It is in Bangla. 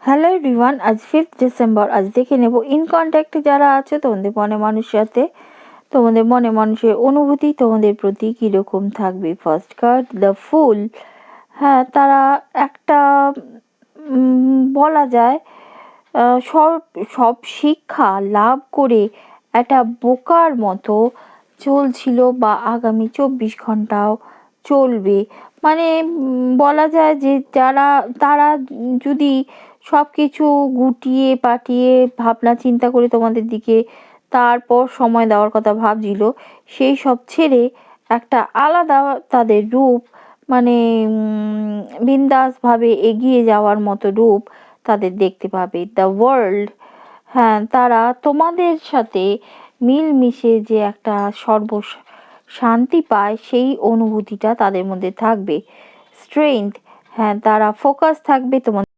হ্যালো এভরিওয়ান, আজ 5th ডিসেম্বর। আজ দেখে নেব ইন কন্ট্যাক্টে যারা আছে তোমাদের মনে মানুষের সাথে, তোমাদের মনে মানুষের অনুভূতি তোমাদের প্রতি কীরকম থাকবে। ফার্স্ট কার্ড দ্য ফুল। হ্যাঁ, তারা একটা বলা যায় সব সব শিক্ষা লাভ করে একটা বোকার মতো চলছিল বা আগামী 24 ঘন্টাও চলবে। মানে বলা যায় যে তারা যদি সব কিছু গুটিয়ে পাটিয়ে ভাবনা চিন্তা করে তোমাদের দিকে তারপর সময় দেওয়ার কথা ভাবছিল, সেই সব ছেড়ে একটা আলাদা তাদের রূপ, মানে বিন্দাসভাবে এগিয়ে যাওয়ার মতো রূপ তাদের দেখতে পাবে। The world. হ্যাঁ, তারা তোমাদের সাথে মিলমিশে যে একটা শান্তি পায়, সেই অনুভূতিটা তাদের মধ্যে থাকবে। স্ট্রেংথ। হ্যাঁ, তারা ফোকাস থাকবে তোমাদের